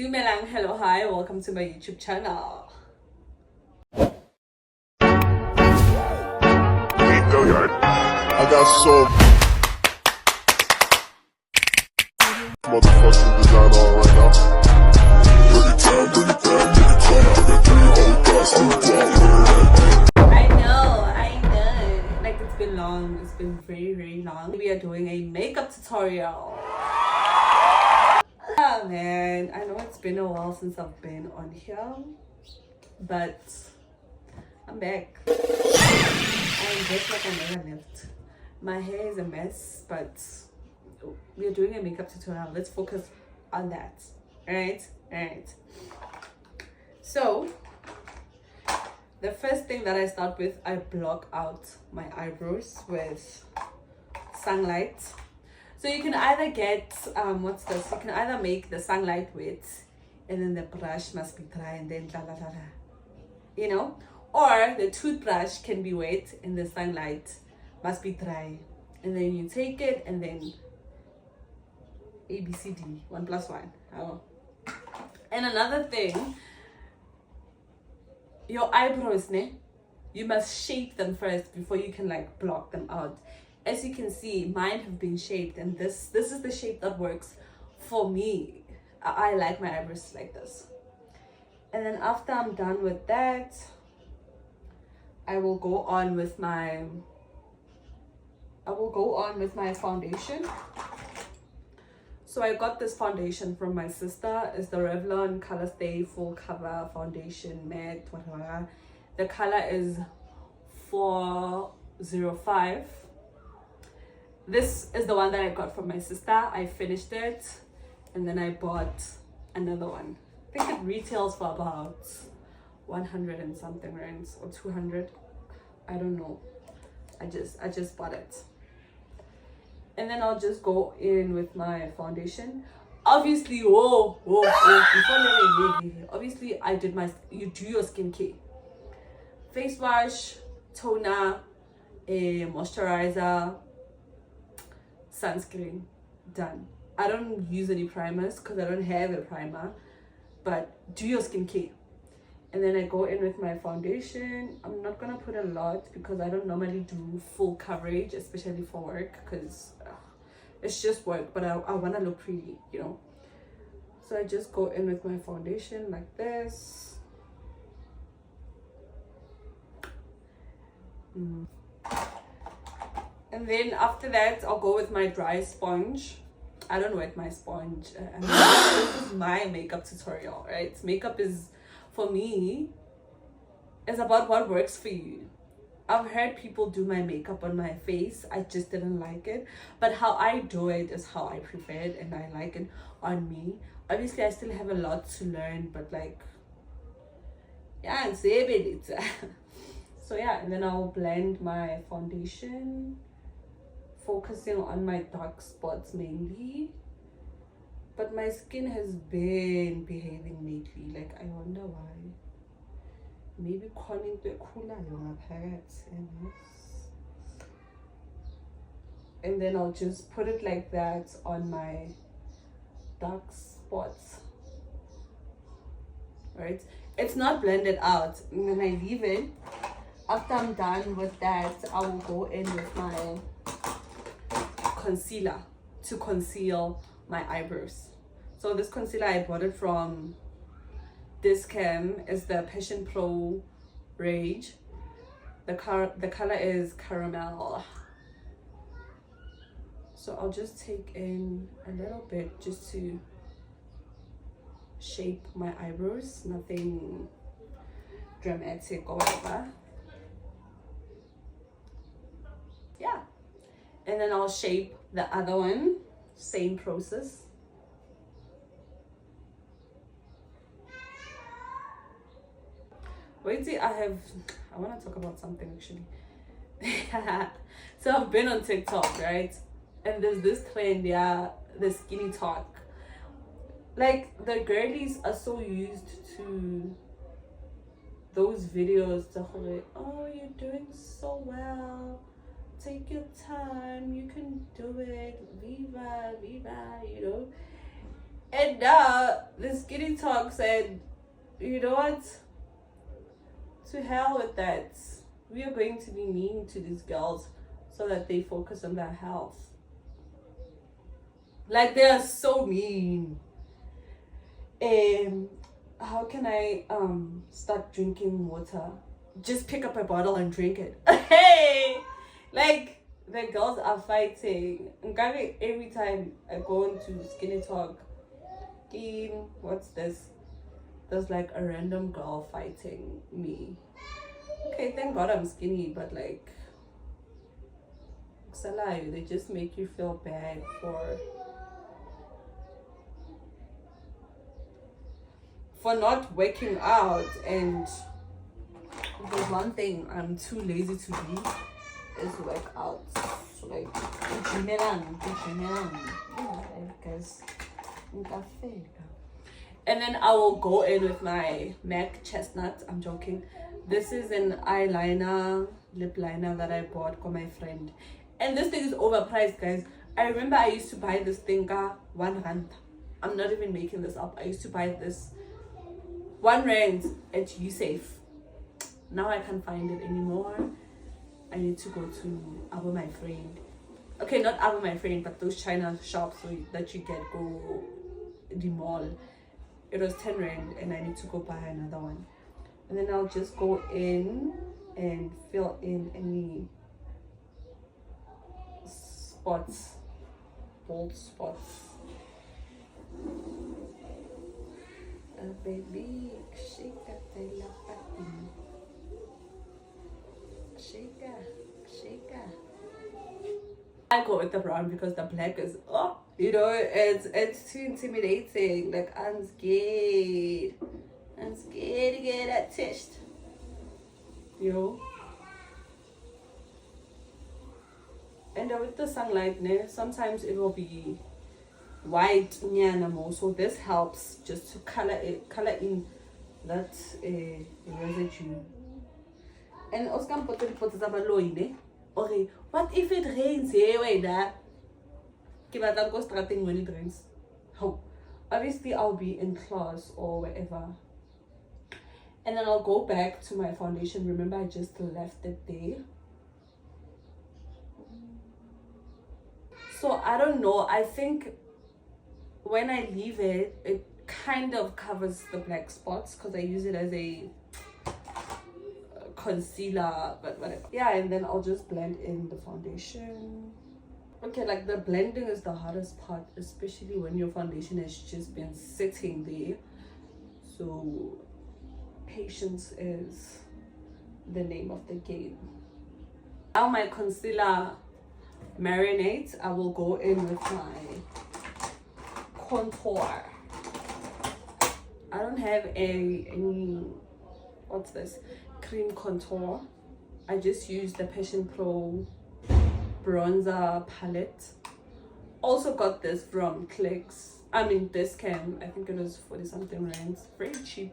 Dumelang, hello, hi, welcome to my YouTube channel. I got so motherfucking design on right now. Bring it down, nigga, come out that thing. Oh, gosh, you I know. Like, it's been long. It's been very, very long. We are doing a makeup tutorial. Oh, man. I know it's been a while since I've been on here, but I'm back. I'm back like I never left. My hair is a mess, but we're doing a makeup tutorial. Let's focus on that. Alright? So, the first thing that I start with, I block out my eyebrows with sunlight. So you can either get, you can either make the sunlight wet and then the brush must be dry and then you know? Or the toothbrush can be wet and the sunlight must be dry. And then you take it and then ABCD, 1 plus 1. Oh. And another thing, your eyebrows, you must shape them first before you can like block them out. As you can see, mine have been shaped, and this is the shape that works for me. I like my eyebrows like this. And then after I'm done with that, I will go on with my foundation. So I got this foundation from my sister. It's the Revlon Colorstay Full Cover Foundation Matte, whatever. The color is 405. This is the one that I got from my sister. I finished it and then I bought another one. I think it retails for about 100 and something rands or 200. I don't know. I just bought it. And then I'll just go in with my foundation. Obviously, obviously you do your skincare. Face wash, toner, a moisturizer, sunscreen, done. I don't use any primers because I don't have a primer, but do your skincare. And then I go in with my foundation. I'm not gonna put a lot because I don't normally do full coverage, especially for work, because it's just work, but I want to look pretty, you know. So I just go in with my foundation like this. And then after that, I'll go with my dry sponge. I don't wet my sponge. This is my makeup tutorial, right? Makeup is, for me, is about what works for you. I've heard people do my makeup on my face. I just didn't like it. But how I do it is how I prefer it and I like it on me. Obviously, I still have a lot to learn, but like, yeah, it's a bit. So yeah, and then I'll blend my foundation, focusing on my dark spots mainly. But my skin has been behaving lately. Like, I wonder why. Maybe calling the cooler and then I'll just put it like that on my dark spots. Right? It's not blended out. And then I leave it. After I'm done with that, I will go in with my concealer to conceal my eyebrows. So this concealer, I bought it from Glam, is the Passion Pro Rage. The color is caramel. So I'll just take in a little bit just to shape my eyebrows, nothing dramatic or whatever. Yeah, and then I'll shape the other one, same process. Wait till I want to talk about something actually. So I've been on TikTok, right? And there's this trend, the skinny talk. Like, the girlies are so used to those videos, oh, you're doing so well, take your time, you can do it, viva, you know. And now the skinny talk said, you know what? To hell with that. We are going to be mean to these girls so that they focus on their health. Like, they are so mean. How can I start drinking water? Just pick up a bottle and drink it. Hey, like, the girls are fighting. Every time I go into skinny talk, what's this? There's like a random girl fighting me. Okay, thank God I'm skinny, but like, they just make you feel bad for not working out. And there's one thing I'm too lazy to do is work out. So like, guys, and then I will go in with my MAC chestnut. I'm joking. This is an eyeliner, lip liner that I bought for my friend. And this thing is overpriced, guys. I remember I used to buy this thing, R1. I'm not even making this up. I used to buy this R1 at USafe. Now I can't find it anymore. I need to go to Abo My Friend. Okay, not Abo My Friend, but those China shops that you get go the mall. It was 10 rand and I need to go buy another one. And then I'll just go in and fill in any spots, bold spots. Baby, shake I go with the brown because the black is it's too intimidating. Like, I'm scared to get that touched, and with the sunlight, sometimes it will be white, so this helps just to color in that residue. And also put the okay, what if it rains here? When it rains. Obviously I'll be in class or wherever, and then I'll go back to my foundation. Remember, I just left it there. So I don't know, I think when I leave it, it kind of covers the black spots because I use it as a concealer, but whatever. Yeah, and then I'll just blend in the foundation. Okay, like, the blending is the hardest part, especially when your foundation has just been sitting there. So patience is the name of the game. Now my concealer marinates, I will go in with my contour. I don't have any what's this, cream contour. I just use the Passion Pro bronzer palette. Also got this from Discam. I think it was 40 something rands, very cheap.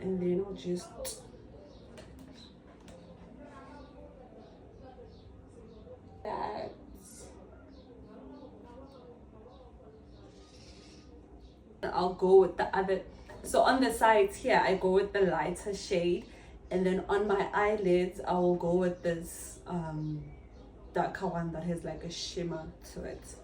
And then I'll just I'll go with the other. So on the sides here, I go with the lighter shade, and then on my eyelids, I will go with this darker one that has like a shimmer to it.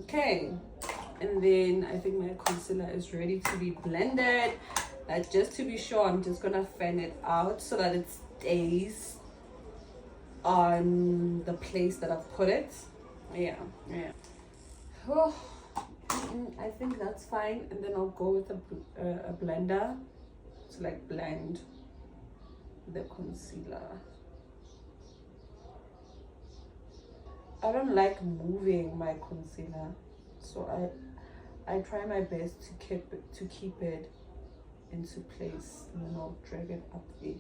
Okay, and then I think my concealer is ready to be blended. Just to be sure, I'm just gonna fan it out so that it stays on the place that I've put it. Yeah. Oh, I think that's fine. And then I'll go with a blender to like blend the concealer. I don't like moving my concealer, so I try my best to keep it into place, and then I'll drag it up there.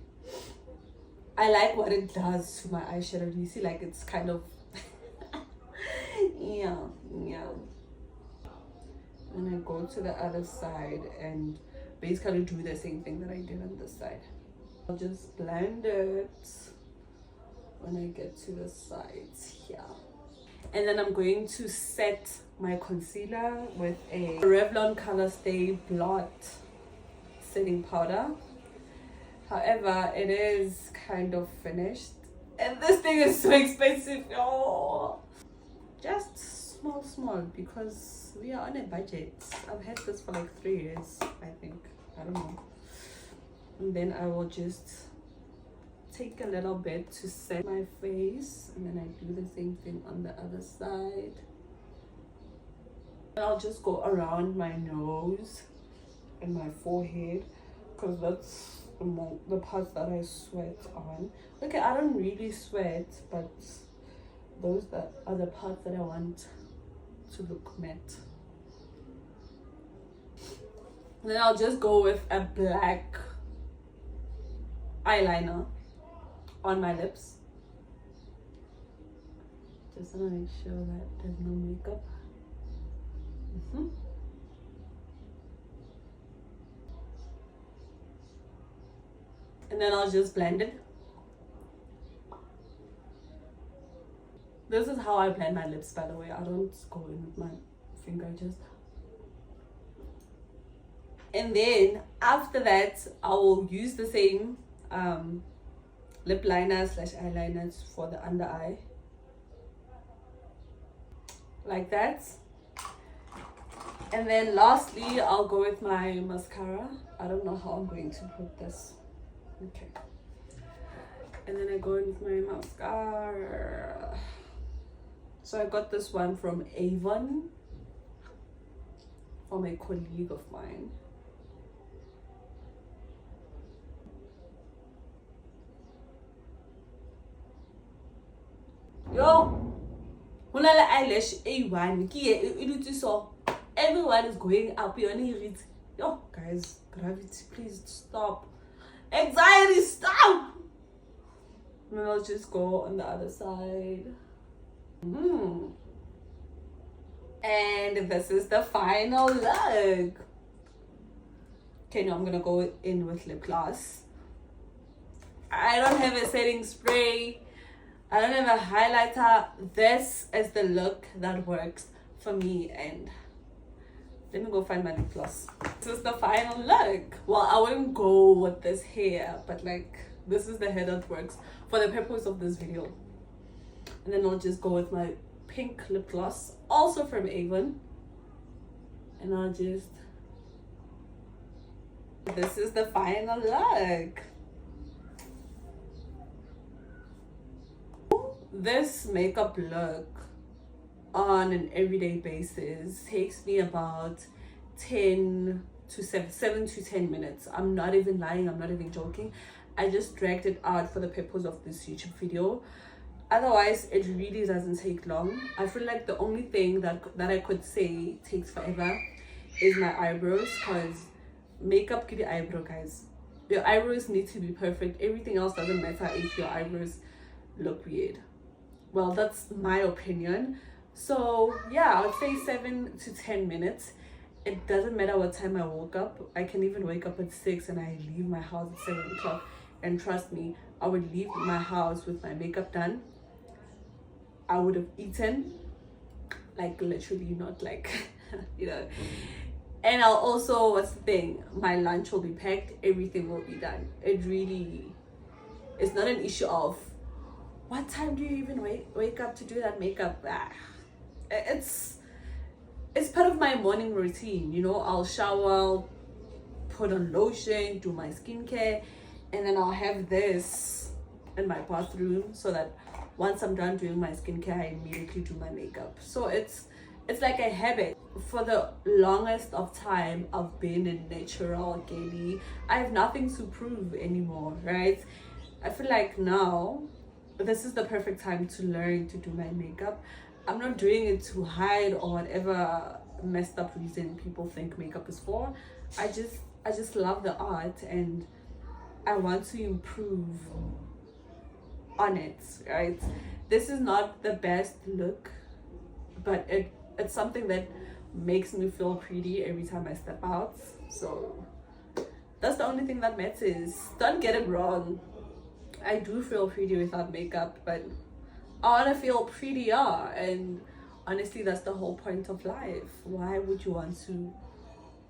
I like what it does to my eyeshadow. You see, like, it's kind of yeah. And I go to the other side, and basically do the same thing that I did on this side. I'll just blend it when I get to the sides here. And then I'm going to set my concealer with a Revlon Colorstay Blot setting powder. However, it is kind of finished. And this thing is so expensive. Oh, just small because we are on a budget. I've had this for like 3 years, I think. I don't know. And then I will just take a little bit to set my face, and then I do the same thing on the other side. And I'll just go around my nose and my forehead because that's the parts that I sweat on. Okay, I don't really sweat, but those are the parts that I want to look matte. And then I'll just go with a black eyeliner on my lips. Just want to make sure that there's no makeup. And then I'll just blend it. This is how I blend my lips, by the way. I don't go in with my finger, just. And then after that, I will use the same lip liner / eyeliners for the under eye, like that. And then lastly, I'll go with my mascara. I don't know how I'm going to put this. Okay. And then I go in with my mascara. So I got this one from Avon from a colleague of mine. Yo, when I eyelash A1, so everyone is going up. You only read. Yo, guys, gravity, please stop. Anxiety, stop. And then I'll just go on the other side. And this is the final look. Okay, now I'm gonna go in with lip gloss. I don't have a setting spray. I don't have a highlighter. This is the look that works for me, and let me go find my lip gloss. This is the final look. Well, I wouldn't go with this hair, but like this is the hair that works for the purpose of this video. And then I'll just go with my pink lip gloss, also from Avon. And I'll just... This is the final look. This makeup look on an everyday basis takes me about 7 to 10 minutes. I'm not even lying, I'm not even joking. I just dragged it out for the purpose of this YouTube video. Otherwise, it really doesn't take long. I feel like the only thing that I could say takes forever is my eyebrows, because makeup can be eyebrow, guys. Your eyebrows need to be perfect. Everything else doesn't matter if your eyebrows look weird. Well, that's my opinion. So yeah, I would say 7 to 10 minutes. It doesn't matter what time I woke up. I can even wake up at 6 and I leave my house at 7 o'clock. And trust me, I would leave my house with my makeup done. I would have eaten, like literally, not like, you know. And I'll also, what's the thing? My lunch will be packed. Everything will be done. It really, it's not an issue of what time do you even wake up to do that makeup. It's part of my morning routine, you know. I'll shower, I'll put on lotion, do my skincare, and then I'll have this in my bathroom so that once I'm done doing my skincare, I immediately do my makeup. So it's like a habit. For the longest of time, I've been a natural girly. I have nothing to prove anymore, right? I feel like now this is the perfect time to learn to do my makeup. I'm not doing it to hide or whatever messed up reason people think makeup is for. I just love the art and I want to improve on it, right? This is not the best look, but it's something that makes me feel pretty every time I step out. So That's the only thing that matters. Don't get it wrong. I do feel pretty without makeup, but I want to feel prettier. And honestly, that's the whole point of life. Why would you want to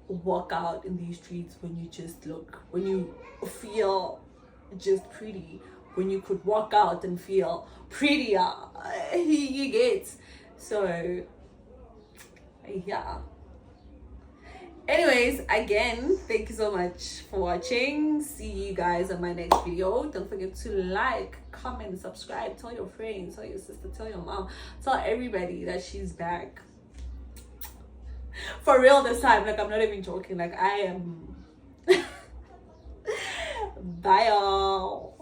walk out in these streets when you feel just pretty, when you could walk out and feel prettier? You get. So yeah. Anyways, again, thank you so much for watching. See you guys on my next video. Don't forget to like, comment, subscribe, tell your friends, tell your sister, tell your mom, tell everybody that she's back for real this time. Like, I'm not even joking. Like, I am. Bye, y'all.